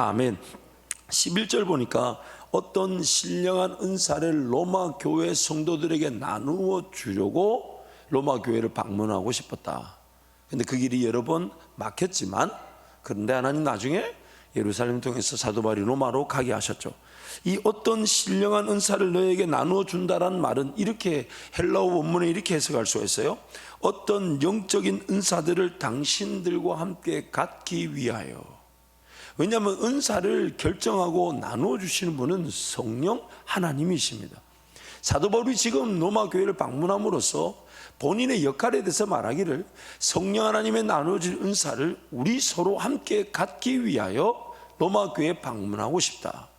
아멘. 11절 보니까 어떤 신령한 은사를 로마 교회 성도들에게 나누어 주려고 로마 교회를 방문하고 싶었다. 근데 그 길이 여러 번 막혔지만, 그런데 하나님 나중에 예루살렘 통해서 사도 바울이 로마로 가게 하셨죠. 이 어떤 신령한 은사를 너에게 나누어 준다라는 말은 이렇게 헬라어 원문에 이렇게 해석할 수가 있어요. 어떤 영적인 은사들을 당신들과 함께 갖기 위하여. 왜냐하면 은사를 결정하고 나누어 주시는 분은 성령 하나님이십니다. 사도 바울이 지금 로마 교회를 방문함으로써 본인의 역할에 대해서 말하기를, 성령 하나님의 나누어진 은사를 우리 서로 함께 갖기 위하여 로마 교회에 방문하고 싶다.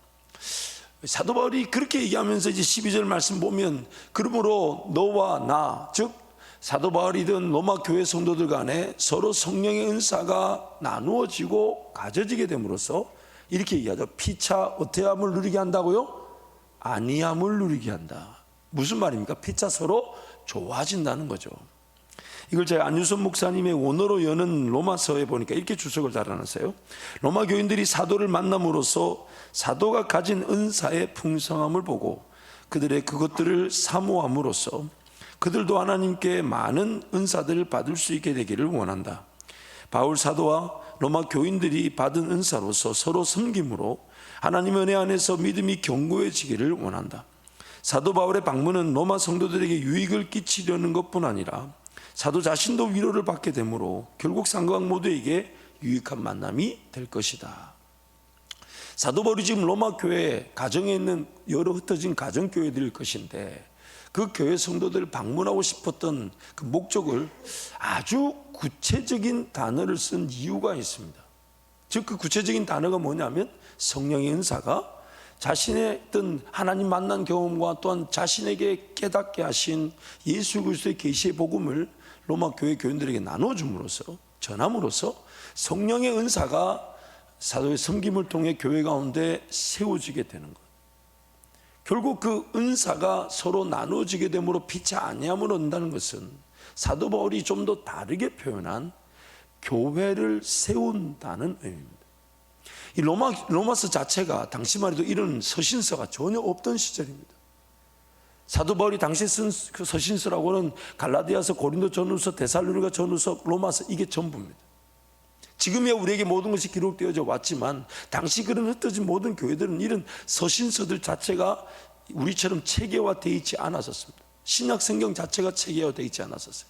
사도 바울이 그렇게 얘기하면서 이제 12절 말씀 보면, 그러므로 너와 나, 즉 사도 바울이든 로마 교회 성도들 간에 서로 성령의 은사가 나누어지고 가져지게 됨으로써 이렇게 얘기하죠. 피차 어태함을 누리게 한다고요? 아니함을 누리게 한다. 무슨 말입니까? 피차 서로 좋아진다는 거죠. 이걸 제가 안유선 목사님의 원어로 여는 로마서에 보니까 이렇게 주석을 달아놨어요. 로마 교인들이 사도를 만남으로써 사도가 가진 은사의 풍성함을 보고 그들의 그것들을 사모함으로써 그들도 하나님께 많은 은사들을 받을 수 있게 되기를 원한다. 바울 사도와 로마 교인들이 받은 은사로서 서로 섬김으로 하나님 은혜 안에서 믿음이 견고해지기를 원한다. 사도 바울의 방문은 로마 성도들에게 유익을 끼치려는 것뿐 아니라 사도 자신도 위로를 받게 되므로 결국 상관 모두에게 유익한 만남이 될 것이다. 사도 바울이 지금 로마 교회 가정에 있는 여러 흩어진 가정 교회들일 것인데, 그 교회 성도들을 방문하고 싶었던 그 목적을 아주 구체적인 단어를 쓴 이유가 있습니다. 즉 그 구체적인 단어가 뭐냐면 성령의 은사가 자신의 어떤 하나님 만난 경험과 또한 자신에게 깨닫게 하신 예수 그리스도의 계시의 복음을 로마 교회 교인들에게 나눠줌으로써, 전함으로써 성령의 은사가 사도의 섬김을 통해 교회 가운데 세워지게 되는 것. 결국 그 은사가 서로 나누어지게 되므로 피차 아니함을 얻는다는 것은 사도 바울이 좀 더 다르게 표현한 교회를 세운다는 의미입니다. 이 로마서 자체가 당시만 해도 이런 서신서가 전혀 없던 시절입니다. 사도 바울이 당시에 쓴 그 서신서라고는 갈라디아서, 고린도 전후서, 데살로니가 전후서, 로마서, 이게 전부입니다. 지금이야 우리에게 모든 것이 기록되어져 왔지만 당시 그런 흩어진 모든 교회들은 이런 서신서들 자체가 우리처럼 체계화되어 있지 않았었습니다. 신약 성경 자체가 체계화되어 있지 않았었어요.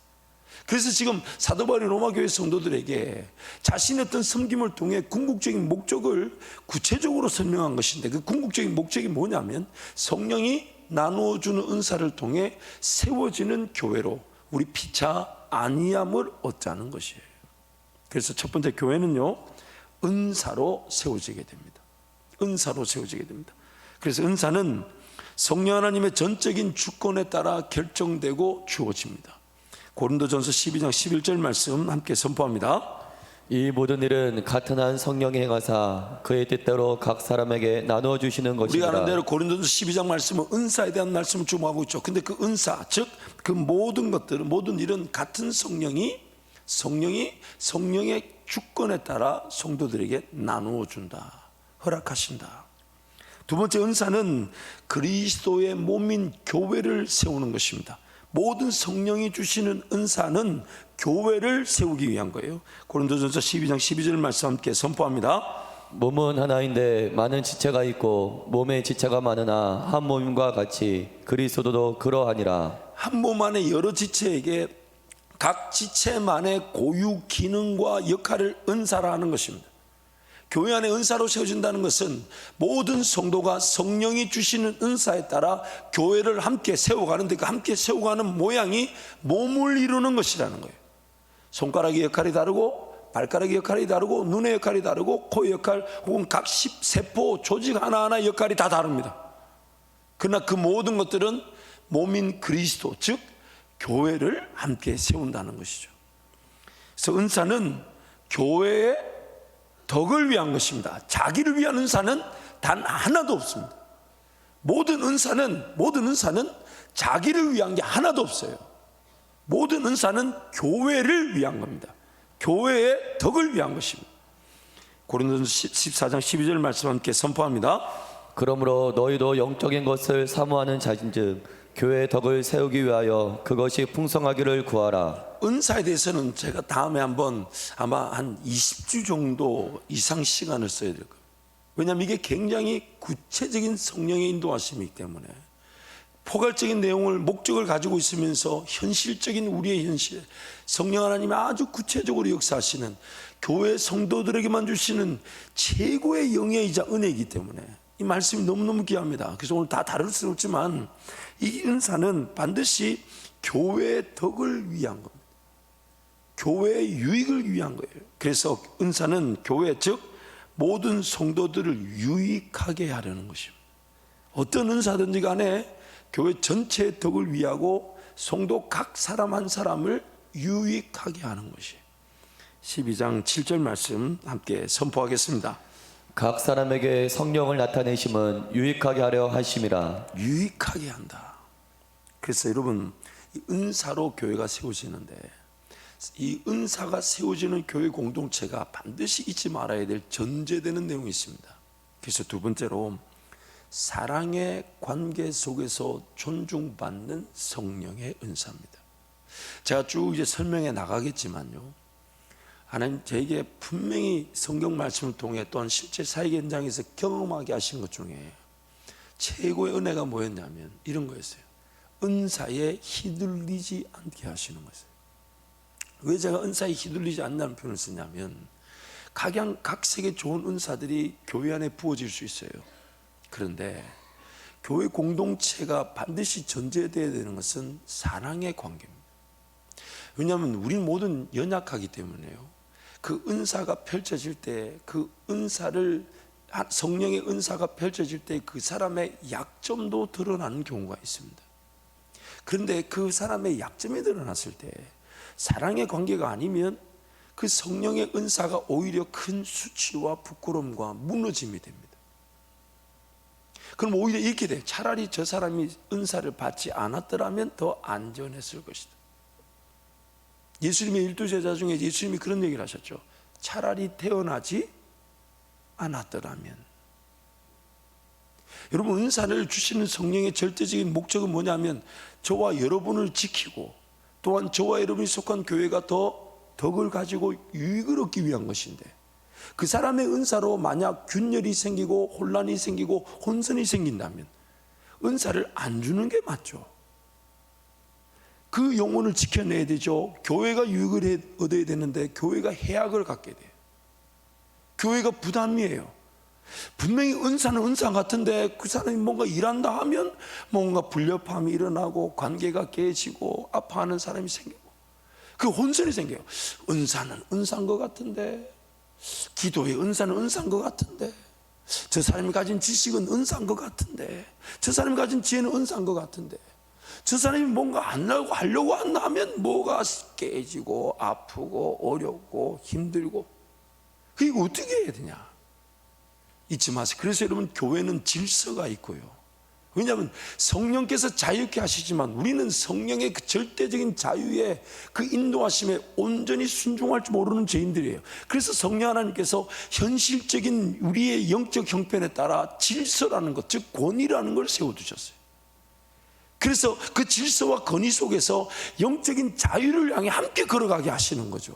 그래서 지금 사도 바울이 로마 교회 성도들에게 자신의 어떤 섬김을 통해 궁극적인 목적을 구체적으로 설명한 것인데, 그 궁극적인 목적이 뭐냐면 성령이 나누어주는 은사를 통해 세워지는 교회로 우리 피차 아니함을 얻자는 것이에요. 그래서 첫 번째, 교회는요 은사로 세워지게 됩니다. 은사로 세워지게 됩니다. 그래서 은사는 성령 하나님의 전적인 주권에 따라 결정되고 주어집니다. 고린도전서 12장 11절 말씀 함께 선포합니다. 이 모든 일은 같은 한 성령이 행하사 그의 뜻대로 각 사람에게 나누어 주시는 것이니라. 우리가 아는 대로 고린도전서 12장 말씀은 은사에 대한 말씀을 주목하고 있죠. 근데 그 은사, 즉 그 모든 것들은, 모든 일은 같은 성령의 주권에 따라 성도들에게 나누어 준다, 허락하신다. 두 번째, 은사는 그리스도의 몸인 교회를 세우는 것입니다. 모든 성령이 주시는 은사는 교회를 세우기 위한 거예요. 고린도전서 12장 12절 말씀 함께 선포합니다. 몸은 하나인데 많은 지체가 있고 몸에 지체가 많으나 한 몸과 같이 그리스도도 그러하니라. 한 몸 안에 여러 지체에게 각 지체만의 고유 기능과 역할을 은사라 하는 것입니다. 교회 안에 은사로 세워진다는 것은 모든 성도가 성령이 주시는 은사에 따라 교회를 함께 세워가는데, 그 함께 세워가는 모양이 몸을 이루는 것이라는 거예요. 손가락의 역할이 다르고, 발가락의 역할이 다르고, 눈의 역할이 다르고, 코의 역할, 혹은 각 세포 조직 하나하나 역할이 다 다릅니다. 그러나 그 모든 것들은 몸인 그리스도, 즉 교회를 함께 세운다는 것이죠. 그래서 은사는 교회의 덕을 위한 것입니다. 자기를 위한 은사는 단 하나도 없습니다. 모든 은사는 자기를 위한 게 하나도 없어요. 모든 은사는 교회를 위한 겁니다. 교회의 덕을 위한 것입니다. 고린도전서 14장 12절 말씀 함께 선포합니다. 그러므로 너희도 영적인 것을 사모하는 자인즉 교회의 덕을 세우기 위하여 그것이 풍성하기를 구하라. 은사에 대해서는 제가 다음에 한번 아마 한 20주 정도 이상 시간을 써야 될 거예요. 왜냐하면 이게 굉장히 구체적인 성령의 인도하심이기 때문에 포괄적인 내용을 목적을 가지고 있으면서 현실적인 우리의 현실, 성령 하나님이 아주 구체적으로 역사하시는 교회 성도들에게만 주시는 최고의 영예이자 은혜이기 때문에 이 말씀이 너무너무 귀합니다. 그래서 오늘 다 다룰 수는 없지만 이 은사는 반드시 교회의 덕을 위한 겁니다. 교회의 유익을 위한 거예요. 그래서 은사는 교회 즉 모든 성도들을 유익하게 하려는 것입니다. 어떤 은사든지 간에 교회 전체의 덕을 위하고 성도 각 사람 한 사람을 유익하게 하는 것이 12장 7절 말씀 함께 선포하겠습니다. 각 사람에게 성령을 나타내심은 유익하게 하려 하심이라. 유익하게 한다. 그래서 여러분 이 은사로 교회가 세워지는데 이 은사가 세워지는 교회 공동체가 반드시 잊지 말아야 될 전제되는 내용이 있습니다. 그래서 두 번째로 사랑의 관계 속에서 존중받는 성령의 은사입니다. 제가 쭉 이제 설명해 나가겠지만요, 하나님 저에게 분명히 성경 말씀을 통해 또한 실제 사역 현장에서 경험하게 하신 것 중에 최고의 은혜가 뭐였냐면 이런 거였어요. 은사에 휘둘리지 않게 하시는 거였어요. 왜 제가 은사에 휘둘리지 않는다는 표현을 쓰냐면 각색의 좋은 은사들이 교회 안에 부어질 수 있어요. 그런데 교회 공동체가 반드시 전제되어야 되는 것은 사랑의 관계입니다. 왜냐하면 우리는 모든 연약하기 때문에요. 그 은사가 펼쳐질 때 그 은사를 성령의 은사가 펼쳐질 때 그 사람의 약점도 드러나는 경우가 있습니다. 그런데 그 사람의 약점이 드러났을 때 사랑의 관계가 아니면 그 성령의 은사가 오히려 큰 수치와 부끄러움과 무너짐이 됩니다. 그럼 오히려 이렇게 돼. 차라리 저 사람이 은사를 받지 않았더라면 더 안전했을 것이다. 예수님의 12제자 중에 예수님이 그런 얘기를 하셨죠. 차라리 태어나지 않았더라면. 여러분 은사를 주시는 성령의 절대적인 목적은 뭐냐면 저와 여러분을 지키고 또한 저와 여러분이 속한 교회가 더 덕을 가지고 유익을 얻기 위한 것인데 그 사람의 은사로 만약 균열이 생기고 혼란이 생기고 혼선이 생긴다면 은사를 안 주는 게 맞죠. 그 영혼을 지켜내야 되죠. 교회가 유익을 얻어야 되는데 교회가 해악을 갖게 돼요. 교회가 부담이에요. 분명히 은사는 은사 같은데 그 사람이 뭔가 일한다 하면 뭔가 불협화음이 일어나고 관계가 깨지고 아파하는 사람이 생기고 그 혼선이 생겨요. 은사는 은사인 것 같은데 기도의 은사는 은사인 것 같은데 저 사람이 가진 지식은 은사인 것 같은데 저 사람이 가진 지혜는 은사인 것 같은데 저 사람이 뭔가 하려고 한다 하면 뭐가 깨지고 아프고 어렵고 힘들고 그게 어떻게 해야 되냐. 잊지 마세요. 그래서 여러분 교회는 질서가 있고요. 왜냐하면 성령께서 자유케 하시지만 우리는 성령의 그 절대적인 자유에 그 인도하심에 온전히 순종할 줄 모르는 죄인들이에요. 그래서 성령 하나님께서 현실적인 우리의 영적 형편에 따라 질서라는 것, 즉 권위라는 걸 세워두셨어요. 그래서 그 질서와 권위 속에서 영적인 자유를 향해 함께 걸어가게 하시는 거죠.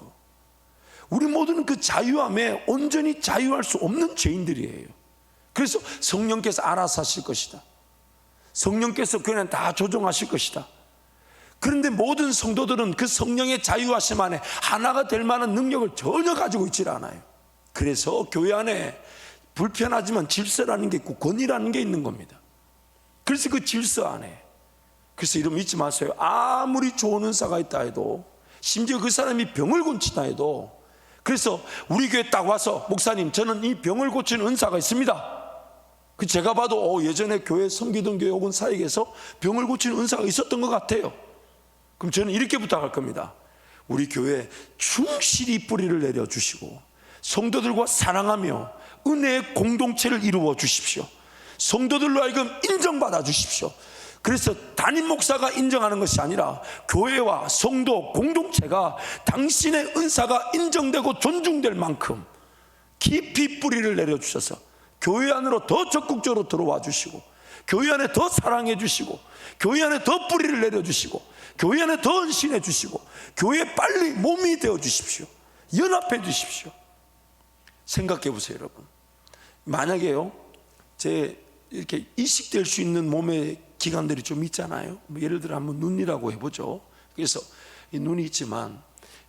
우리 모두는 그 자유함에 온전히 자유할 수 없는 죄인들이에요. 그래서 성령께서 알아서 하실 것이다. 성령께서 그냥 다 조정하실 것이다. 그런데 모든 성도들은 그 성령의 자유하심 안에 하나가 될 만한 능력을 전혀 가지고 있질 않아요. 그래서 교회 안에 불편하지만 질서라는 게 있고 권위라는 게 있는 겁니다. 그래서 그 질서 안에 그래서 이름 잊지 마세요. 아무리 좋은 은사가 있다 해도 심지어 그 사람이 병을 고친다 해도 그래서 우리 교회 딱 와서 목사님 저는 이 병을 고치는 은사가 있습니다. 그 제가 봐도 예전에 교회 섬기던 교회 혹은 사역에서 병을 고치는 은사가 있었던 것 같아요. 그럼 저는 이렇게 부탁할 겁니다. 우리 교회에 충실히 뿌리를 내려주시고 성도들과 사랑하며 은혜의 공동체를 이루어 주십시오. 성도들로 하여금 인정받아 주십시오. 그래서 담임 목사가 인정하는 것이 아니라 교회와 성도 공동체가 당신의 은사가 인정되고 존중될 만큼 깊이 뿌리를 내려주셔서 교회 안으로 더 적극적으로 들어와 주시고, 교회 안에 더 사랑해 주시고, 교회 안에 더 뿌리를 내려주시고, 교회 안에 더 헌신해 주시고, 교회에 빨리 몸이 되어 주십시오. 연합해 주십시오. 생각해 보세요, 여러분. 만약에요, 제 이렇게 이식될 수 있는 몸의 기관들이 좀 있잖아요. 뭐 예를 들어 한번 눈이라고 해보죠. 그래서 이 눈이 있지만,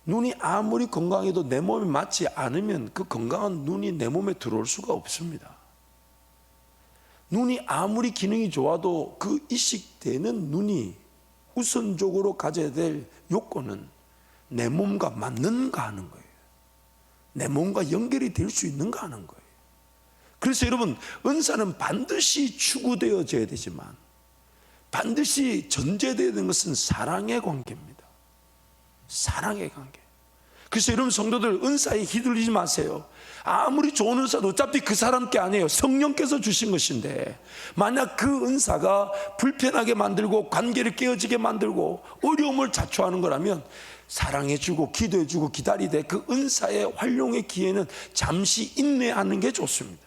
눈이 아무리 건강해도 내 몸에 맞지 않으면 그 건강한 눈이 내 몸에 들어올 수가 없습니다. 눈이 아무리 기능이 좋아도 그 이식되는 눈이 우선적으로 가져야 될 요건은 내 몸과 맞는가 하는 거예요. 내 몸과 연결이 될 수 있는가 하는 거예요. 그래서 여러분, 은사는 반드시 추구되어져야 되지만 반드시 전제되어야 되는 것은 사랑의 관계입니다. 사랑의 관계. 그래서 여러분 성도들, 은사에 휘둘리지 마세요. 아무리 좋은 은사도 어차피 그 사람께 아니에요. 성령께서 주신 것인데, 만약 그 은사가 불편하게 만들고 관계를 깨어지게 만들고 어려움을 자초하는 거라면 사랑해주고 기도해주고 기다리되 그 은사의 활용의 기회는 잠시 인내하는 게 좋습니다.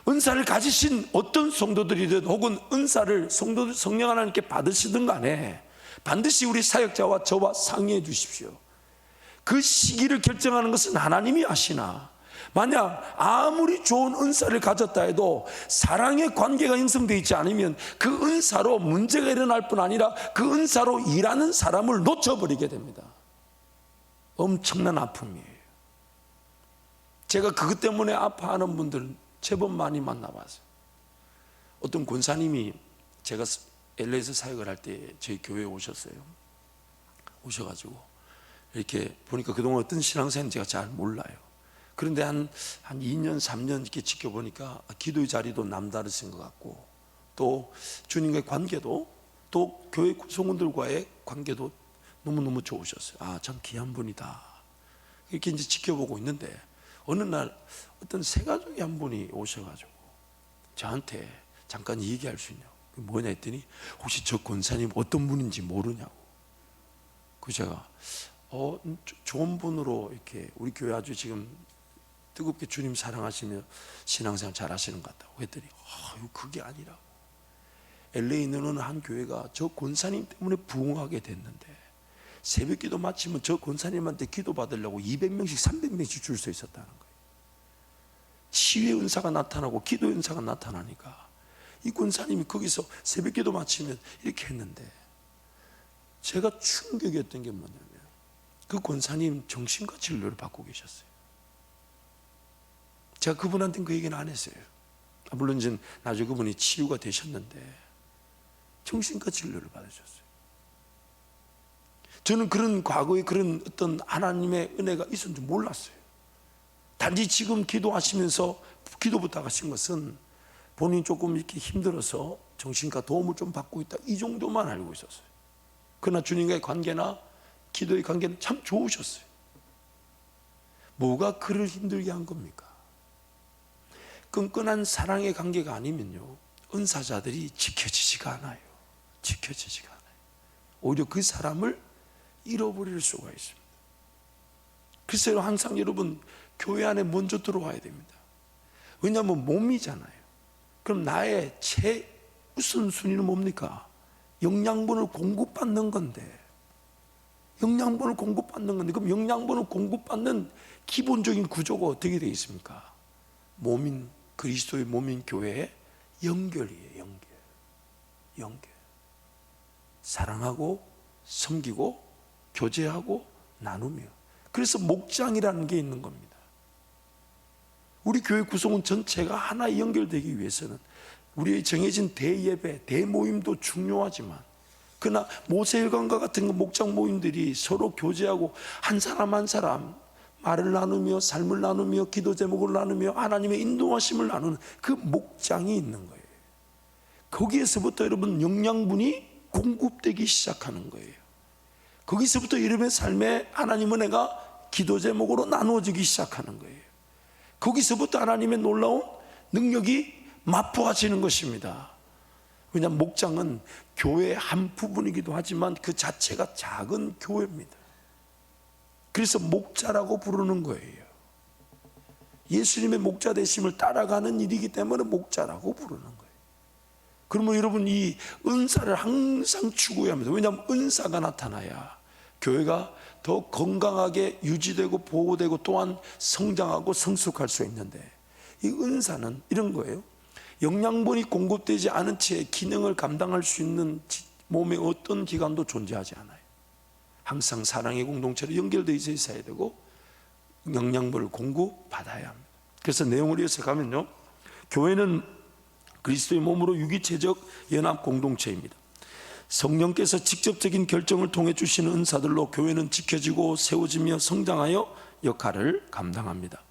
은사를 가지신 어떤 성도들이든 혹은 은사를 성령 하나님께 받으시든 간에 반드시 우리 사역자와 저와 상의해 주십시오. 그 시기를 결정하는 것은 하나님이 아시나, 만약 아무리 좋은 은사를 가졌다 해도 사랑의 관계가 형성되어 있지 않으면 그 은사로 문제가 일어날 뿐 아니라 그 은사로 일하는 사람을 놓쳐버리게 됩니다. 엄청난 아픔이에요. 제가 그것 때문에 아파하는 분들 제법 많이 만나봤어요. 어떤 권사님이 제가 LA에서 사역을 할 때 저희 교회에 오셨어요. 오셔가지고 이렇게 보니까 그동안 어떤 신앙생활인지 제가 잘 몰라요. 그런데 한 2년 3년 이렇게 지켜보니까 기도의 자리도 남다르신 것 같고, 또 주님과의 관계도, 또 교회 구성원들과의 관계도 너무너무 좋으셨어요. 아, 참 귀한 분이다. 이렇게 이제 지켜보고 있는데 어느 날 어떤 새가족이 한 분이 오셔가지고 저한테 잠깐 얘기할 수 있냐고. 뭐냐 했더니 혹시 저 권사님 어떤 분인지 모르냐고. 그 제가 좋은 분으로 이렇게 우리 교회 아주 지금 뜨겁게 주님 사랑하시며 신앙생활 잘 하시는 것 같다고 했더니 그게 아니라고. LA에 있는 어느 한 교회가 저 권사님 때문에 부흥하게 됐는데 새벽 기도 마치면 저 권사님한테 기도 받으려고 200명씩 300명씩 줄 서 있었다는 거예요. 치유의 은사가 나타나고 기도의 은사가 나타나니까 이 권사님이 거기서 새벽 기도 마치면 이렇게 했는데, 제가 충격이었던 게 뭐냐면 그 권사님 정신과 진료를 받고 계셨어요. 제가 그분한테는 그 얘기는 안 했어요. 물론 이제 나중에 그분이 치유가 되셨는데 정신과 진료를 받으셨어요. 저는 그런 과거에 그런 어떤 하나님의 은혜가 있었는지 몰랐어요. 단지 지금 기도하시면서 기도 부탁하신 것은 본인이 조금 이렇게 힘들어서 정신과 도움을 좀 받고 있다, 이 정도만 알고 있었어요. 그러나 주님과의 관계나 기도의 관계는 참 좋으셨어요. 뭐가 그를 힘들게 한 겁니까? 끈끈한 사랑의 관계가 아니면요, 은사자들이 지켜지지가 않아요. 지켜지지가 않아요. 오히려 그 사람을 잃어버릴 수가 있습니다. 그래서 항상 여러분 교회 안에 먼저 들어와야 됩니다. 왜냐하면 몸이잖아요. 그럼 나의 최우선순위는 뭡니까? 영양분을 공급받는 건데, 영양분을 공급받는 건데, 그럼 영양분을 공급받는 기본적인 구조가 어떻게 되어 있습니까? 몸인 그리스도의 몸인 교회의 연결이에요. 연결. 사랑하고 섬기고 교제하고 나누며, 그래서 목장이라는 게 있는 겁니다. 우리 교회 구성원 전체가 하나에 연결되기 위해서는 우리의 정해진 대예배, 대모임도 중요하지만, 그러나 모세혈관과 같은 목장 모임들이 서로 교제하고 한 사람 한 사람 말을 나누며 삶을 나누며 기도 제목을 나누며 하나님의 인도하심을 나누는 그 목장이 있는 거예요. 거기에서부터 여러분 영양분이 공급되기 시작하는 거예요. 거기서부터 여러분의 삶에 하나님 은혜가 기도 제목으로 나누어지기 시작하는 거예요. 거기서부터 하나님의 놀라운 능력이 맛보아지는 것입니다. 왜냐하면 목장은 교회의 한 부분이기도 하지만 그 자체가 작은 교회입니다. 그래서 목자라고 부르는 거예요. 예수님의 목자 되심을 따라가는 일이기 때문에 목자라고 부르는 거예요. 그러면 여러분 이 은사를 항상 추구해야 합니다. 왜냐하면 은사가 나타나야 교회가 더 건강하게 유지되고 보호되고 또한 성장하고 성숙할 수 있는데, 이 은사는 이런 거예요. 영양분이 공급되지 않은 채 기능을 감당할 수 있는 몸의 어떤 기관도 존재하지 않아요. 항상 사랑의 공동체로 연결되어 있어야 되고 영양분을 공급받아야 합니다. 그래서 내용을 이어서 가면요, 교회는 그리스도의 몸으로 유기체적 연합 공동체입니다. 성령께서 직접적인 결정을 통해 주시는 은사들로 교회는 지켜지고 세워지며 성장하여 역할을 감당합니다.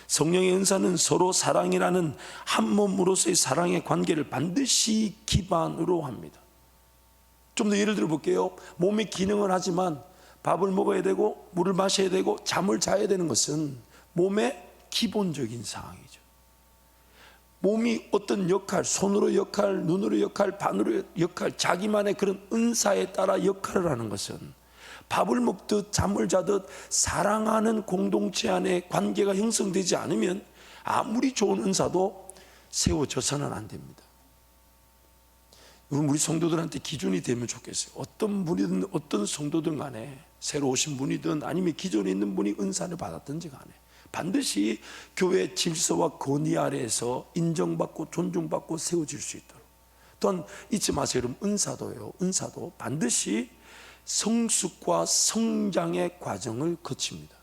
성령의 은사는 서로 사랑이라는 한 몸으로서의 사랑의 관계를 반드시 기반으로 합니다. 좀 더 예를 들어 볼게요. 몸의 기능을 하지만 밥을 먹어야 되고 물을 마셔야 되고 잠을 자야 되는 것은 몸의 기본적인 사항이죠. 몸이 어떤 역할, 손으로 역할, 눈으로 역할, 반으로 역할, 자기만의 그런 은사에 따라 역할을 하는 것은 밥을 먹듯 잠을 자듯 사랑하는 공동체 안에 관계가 형성되지 않으면 아무리 좋은 은사도 세워져서는 안 됩니다. 우리 성도들한테 기준이 되면 좋겠어요. 어떤 분이든 어떤 성도든 간에, 새로 오신 분이든 아니면 기존에 있는 분이 은사를 받았든지 간에 반드시 교회 질서와 권위 아래에서 인정받고 존중받고 세워질 수 있도록. 또한 잊지 마세요, 여러분. 은사도 반드시 성숙과 성장의 과정을 거칩니다.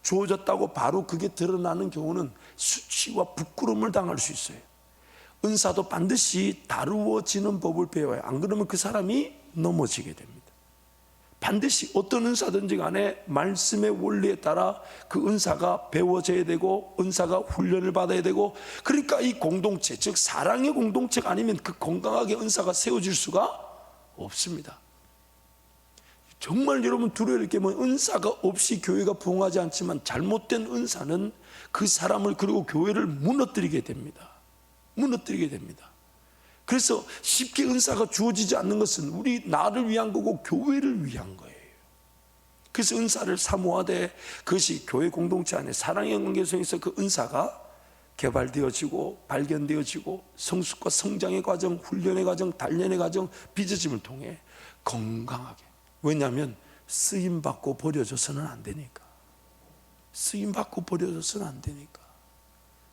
주어졌다고 바로 그게 드러나는 경우는 수치와 부끄러움을 당할 수 있어요. 은사도 반드시 다루어지는 법을 배워요. 안 그러면 그 사람이 넘어지게 됩니다. 반드시 어떤 은사든지 간에 말씀의 원리에 따라 그 은사가 배워져야 되고 은사가 훈련을 받아야 되고, 그러니까 이 공동체, 즉 사랑의 공동체가 아니면 그 건강하게 은사가 세워질 수가 없습니다. 정말 여러분 두려울 게 은사가 없이 교회가 부흥하지 않지만 잘못된 은사는 그 사람을 그리고 교회를 무너뜨리게 됩니다. 그래서 쉽게 은사가 주어지지 않는 것은 우리 나를 위한 거고 교회를 위한 거예요. 그래서 은사를 사모하되 그것이 교회 공동체 안에 사랑의 관계 속에서 그 은사가 개발되어지고 발견되어지고 성숙과 성장의 과정, 훈련의 과정, 단련의 과정, 빚어짐을 통해 건강하게. 왜냐하면 쓰임받고 버려져서는 안 되니까.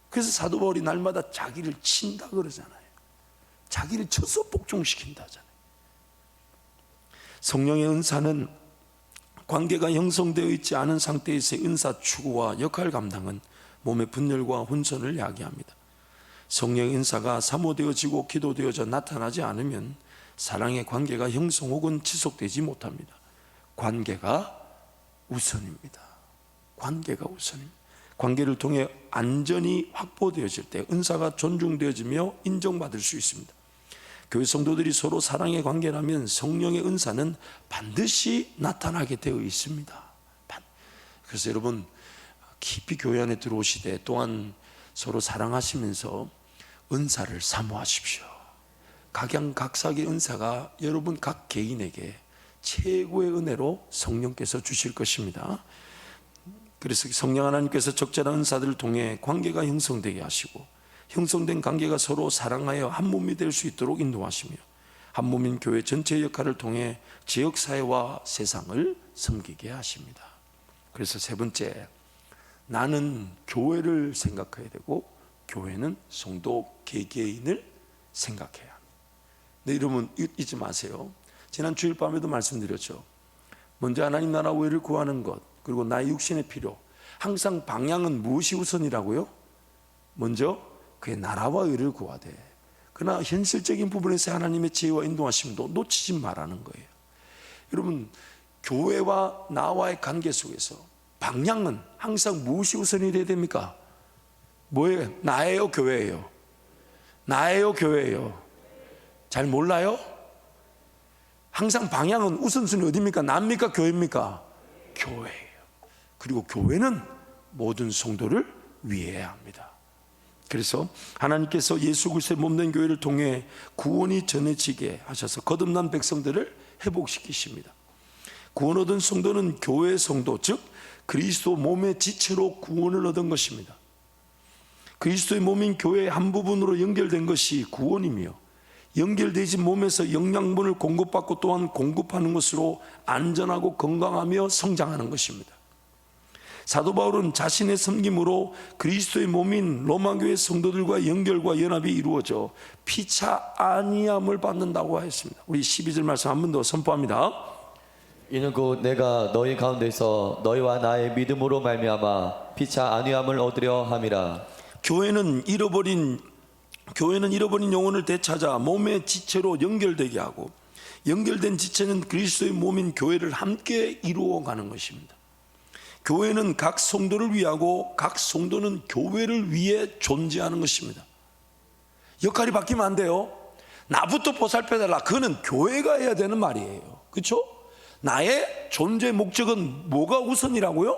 그래서 사도 바울이 날마다 자기를 친다 그러잖아요. 자기를 쳐서 복종시킨다잖아요. 성령의 은사는 관계가 형성되어 있지 않은 상태에서의 은사 추구와 역할 감당은 몸의 분열과 혼선을 야기합니다. 성령의 은사가 사모되어지고 기도되어져 나타나지 않으면 사랑의 관계가 형성 혹은 지속되지 못합니다. 관계가 우선입니다. 관계를 통해 안전이 확보되어질 때 은사가 존중되어지며 인정받을 수 있습니다. 교회 성도들이 서로 사랑의 관계라면 성령의 은사는 반드시 나타나게 되어 있습니다. 그래서 여러분 깊이 교회 안에 들어오시되 또한 서로 사랑하시면서 은사를 사모하십시오. 각양각색의 은사가 여러분 각 개인에게 최고의 은혜로 성령께서 주실 것입니다. 그래서 성령 하나님께서 적절한 은사들을 통해 관계가 형성되게 하시고 형성된 관계가 서로 사랑하여 한 몸이 될 수 있도록 인도하시며 한 몸인 교회 전체의 역할을 통해 지역사회와 세상을 섬기게 하십니다. 그래서 세 번째, 나는 교회를 생각해야 되고 교회는 성도 개개인을 생각해야 합니다. 네, 여러분 잊지 마세요. 지난 주일 밤에도 말씀드렸죠. 먼저 하나님 나라 의를 구하는 것, 그리고 나의 육신의 필요. 항상 방향은 무엇이 우선이라고요? 먼저 그의 나라와 의를 구하되, 그러나 현실적인 부분에서 하나님의 지혜와 인도하심도 놓치지 말라는 거예요. 여러분 교회와 나와의 관계 속에서 방향은 항상 무엇이 우선이 돼야 됩니까? 뭐예요? 나예요, 교회예요? 나예요, 교회예요? 잘 몰라요? 항상 방향은 우선순위 어디입니까? 나입니까? 교회입니까? 교회예요. 그리고 교회는 모든 성도를 위해야 합니다. 그래서 하나님께서 예수 그리스도의 몸된 교회를 통해 구원이 전해지게 하셔서 거듭난 백성들을 회복시키십니다. 구원 얻은 성도는 교회 성도, 즉 그리스도 몸의 지체로 구원을 얻은 것입니다. 그리스도의 몸인 교회의 한 부분으로 연결된 것이 구원이며, 연결되지 몸에서 영양분을 공급받고 또한 공급하는 것으로 안전하고 건강하며 성장하는 것입니다. 사도 바울은 자신의 섬김으로 그리스도의 몸인 로마교회 성도들과 연결과 연합이 이루어져 피차 아니함을 받는다고 했습니다. 우리 12절 말씀 한 번 더 선포합니다. 이는 곧 내가 너희 가운데서 너희와 나의 믿음으로 말미암아 피차 안위함을 얻으려 함이라. 교회는 잃어버린 영혼을 되찾아 몸의 지체로 연결되게 하고, 연결된 지체는 그리스도의 몸인 교회를 함께 이루어가는 것입니다. 교회는 각 성도를 위하고 각 성도는 교회를 위해 존재하는 것입니다. 역할이 바뀌면 안 돼요. 나부터 보살펴달라, 그거는 교회가 해야 되는 말이에요. 그렇죠? 나의 존재 목적은 뭐가 우선이라고요?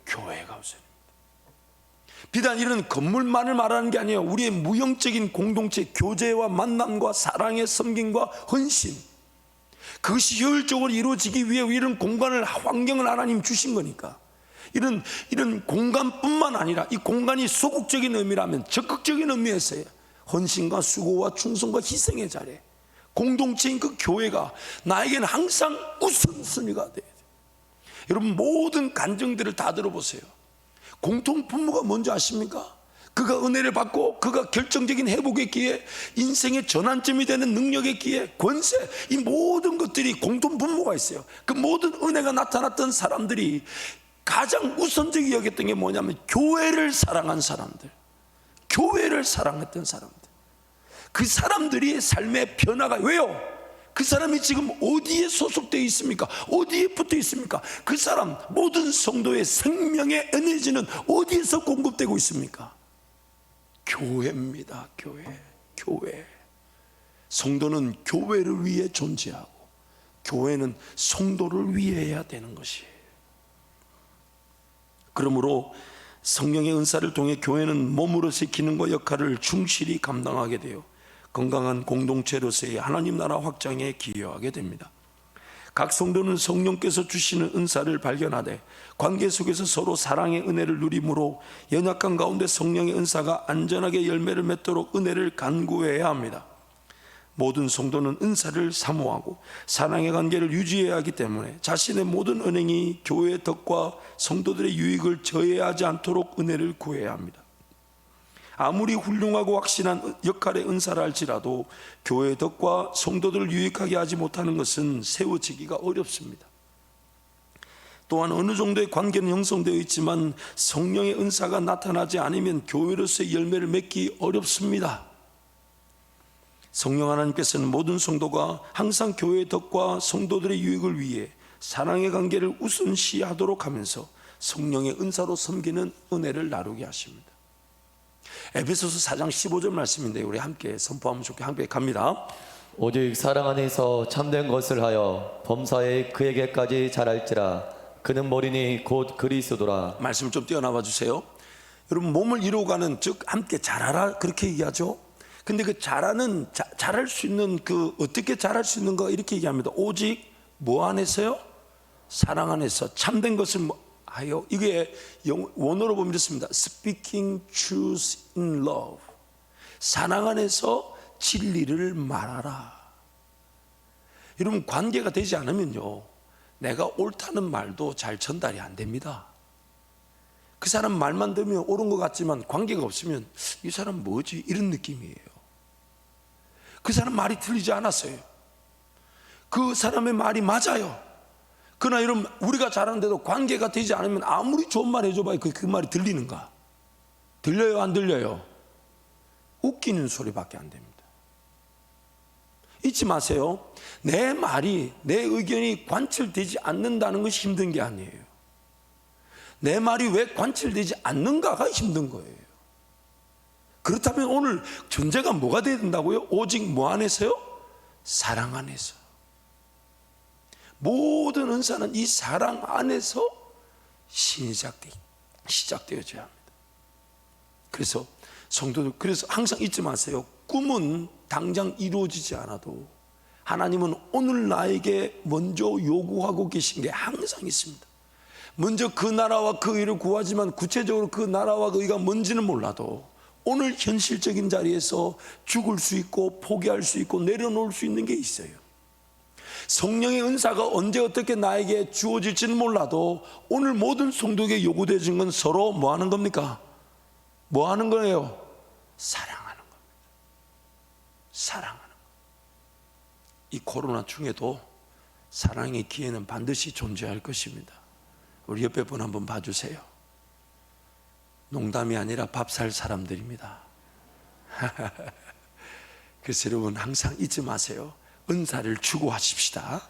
교회가 우선입니다. 비단 이런 건물만을 말하는 게 아니에요. 우리의 무형적인 공동체, 교제와 만남과 사랑의 섬김과 헌신, 그것이 효율적으로 이루어지기 위해 이런 공간을, 환경을 하나님 주신 거니까, 이런 공간뿐만 아니라 이 공간이 소극적인 의미라면 적극적인 의미에서의 헌신과 수고와 충성과 희생의 자리, 공동체인 그 교회가 나에게는 항상 우선순위가 돼야 돼요. 여러분, 모든 간증들을 다 들어보세요. 공통 분모가 뭔지 아십니까? 그가 은혜를 받고 그가 결정적인 회복의 기회, 인생의 전환점이 되는 능력의 기회, 권세, 이 모든 것들이 공통 분모가 있어요. 그 모든 은혜가 나타났던 사람들이 가장 우선적이 여겼던 게 뭐냐면 교회를 사랑한 사람들, 교회를 사랑했던 사람들. 그 사람들이 삶의 변화가, 왜요? 그 사람이 지금 어디에 소속되어 있습니까? 어디에 붙어 있습니까? 그 사람, 모든 성도의 생명의 에너지는 어디에서 공급되고 있습니까? 교회입니다. 교회. 성도는 교회를 위해 존재하고, 교회는 성도를 위해 해야 되는 것이에요. 그러므로 성령의 은사를 통해 교회는 몸으로서의 기능과 역할을 충실히 감당하게 되어 건강한 공동체로서의 하나님 나라 확장에 기여하게 됩니다. 각 성도는 성령께서 주시는 은사를 발견하되 관계 속에서 서로 사랑의 은혜를 누림으로 연약한 가운데 성령의 은사가 안전하게 열매를 맺도록 은혜를 간구해야 합니다. 모든 성도는 은사를 사모하고 사랑의 관계를 유지해야 하기 때문에 자신의 모든 은행이 교회의 덕과 성도들의 유익을 저해하지 않도록 은혜를 구해야 합니다. 아무리 훌륭하고 확실한 역할의 은사라 할지라도 교회의 덕과 성도들을 유익하게 하지 못하는 것은 세워지기가 어렵습니다. 또한 어느 정도의 관계는 형성되어 있지만 성령의 은사가 나타나지 않으면 교회로서의 열매를 맺기 어렵습니다. 성령 하나님께서는 모든 성도가 항상 교회의 덕과 성도들의 유익을 위해 사랑의 관계를 우선시하도록 하면서 성령의 은사로 섬기는 은혜를 나누게 하십니다. 에베소서 4장 15절 말씀인데 우리 함께 선포하면 좋게 함께 갑니다. 오직 사랑 안에서 참된 것을 하여 범사에 그에게까지 자랄지라. 그는 머리니 곧 그리스도라. 말씀을 좀 띄어나와 주세요. 여러분, 몸을 이루어가는, 즉 함께 자라라, 그렇게 얘기하죠. 근데 그 자랄 수 있는, 그 어떻게 자랄 수 있는가 이렇게 얘기합니다. 오직 뭐 안에서요? 사랑 안에서 참된 것을 하여. 이게 원어로 보면 이렇습니다. Speaking truth in love. 사랑 안에서 진리를 말하라. 여러분, 관계가 되지 않으면요, 내가 옳다는 말도 잘 전달이 안 됩니다. 그 사람 말만 들으면 옳은 것 같지만 관계가 없으면 이 사람 뭐지? 이런 느낌이에요. 그 사람 말이 틀리지 않았어요. 그 사람의 말이 맞아요. 그러나 여러분, 우리가 잘하는데도 관계가 되지 않으면 아무리 좋은 말 해줘봐야 그 말이 들리는가? 들려요, 안 들려요? 웃기는 소리밖에 안 됩니다. 잊지 마세요. 내 말이, 내 의견이 관철되지 않는다는 것이 힘든 게 아니에요. 내 말이 왜 관철되지 않는가가 힘든 거예요. 그렇다면 오늘 전제가 뭐가 돼야 된다고요? 오직 뭐 안에서요? 사랑 안에서. 모든 은사는 이 사랑 안에서 시작되어져야 합니다. 그래서 성도들, 그래서 항상 잊지 마세요. 꿈은 당장 이루어지지 않아도 하나님은 오늘 나에게 먼저 요구하고 계신 게 항상 있습니다. 먼저 그 나라와 그 의를 구하지만 구체적으로 그 나라와 그 의가 뭔지는 몰라도 오늘 현실적인 자리에서 죽을 수 있고 포기할 수 있고 내려놓을 수 있는 게 있어요. 성령의 은사가 언제 어떻게 나에게 주어질지는 몰라도 오늘 모든 성도에게 요구되어진 건 서로 뭐 하는 겁니까? 뭐 하는 거예요? 사랑하는 겁니다. 사랑하는 것. 이 코로나 중에도 사랑의 기회는 반드시 존재할 것입니다. 우리 옆에 분 한번 봐주세요. 농담이 아니라 밥 살 사람들입니다. 그래서 여러분 항상 잊지 마세요. 은사를 추구하십시다.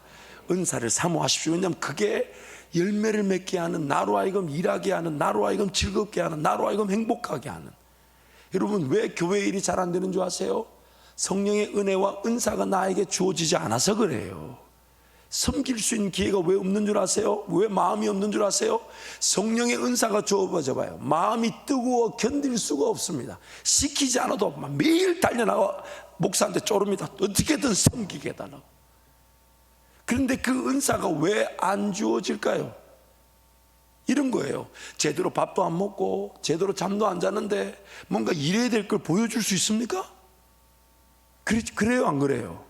은사를 사모하십시오. 왜냐하면 그게 열매를 맺게 하는, 나로 하여금 일하게 하는, 나로 하여금 즐겁게 하는, 나로 하여금 행복하게 하는. 여러분 왜 교회 일이 잘 안 되는 줄 아세요? 성령의 은혜와 은사가 나에게 주어지지 않아서 그래요. 섬길 수 있는 기회가 왜 없는 줄 아세요? 왜 마음이 없는 줄 아세요? 성령의 은사가 주어져 봐요. 마음이 뜨거워 견딜 수가 없습니다. 시키지 않아도 매일 달려나가 목사한테 쪼릅니다. 어떻게든 섬기게 해달라고. 그런데 그 은사가 왜 안 주어질까요? 이런 거예요. 제대로 밥도 안 먹고 제대로 잠도 안 자는데 뭔가 이래야 될 걸 보여줄 수 있습니까? 그래요, 안 그래요?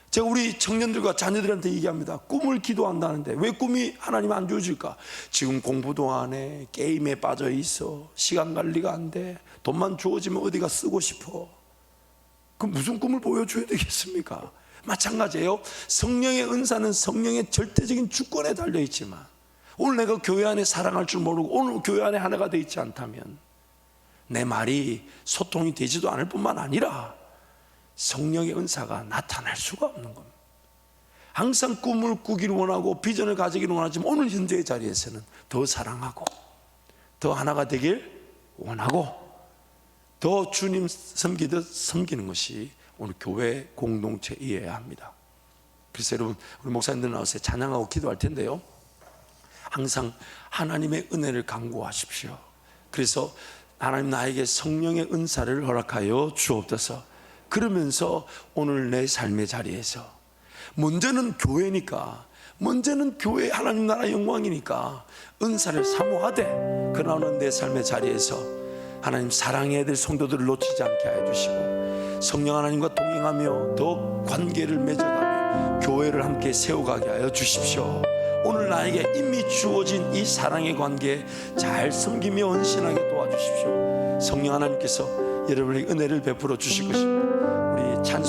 제가 우리 청년들과 자녀들한테 얘기합니다. 꿈을 기도한다는데 왜 꿈이 하나님 안 주어질까? 지금 공부도 안 해, 게임에 빠져 있어, 시간 관리가 안 돼, 돈만 주어지면 어디가 쓰고 싶어. 그럼 무슨 꿈을 보여줘야 되겠습니까? 마찬가지예요. 성령의 은사는 성령의 절대적인 주권에 달려있지만 오늘 내가 교회 안에 사랑할 줄 모르고 오늘 교회 안에 하나가 되어 있지 않다면 내 말이 소통이 되지도 않을 뿐만 아니라 성령의 은사가 나타날 수가 없는 겁니다. 항상 꿈을 꾸기를 원하고 비전을 가지기를 원하지만 오늘 현재의 자리에서는 더 사랑하고 더 하나가 되길 원하고 더 주님 섬기듯 섬기는 것이 오늘 교회 공동체이어야 합니다. 그래서 여러분 우리 목사님들 나와서 찬양하고 기도할 텐데요, 항상 하나님의 은혜를 간구하십시오. 그래서 하나님 나에게 성령의 은사를 허락하여 주옵소서. 그러면서 오늘 내 삶의 자리에서 먼저는 교회니까, 먼저는 교회 하나님 나라 영광이니까 은사를 사모하되, 그러나 내 삶의 자리에서 하나님 사랑해야 될 성도들을 놓치지 않게 하여 주시고 성령 하나님과 동행하며 더 관계를 맺어가며 교회를 함께 세워가게 하여 주십시오. 오늘 나에게 이미 주어진 이 사랑의 관계 잘 섬기며 헌신하게 도와주십시오. 성령 하나님께서 여러분에게 은혜를 베풀어 주실 것입니다.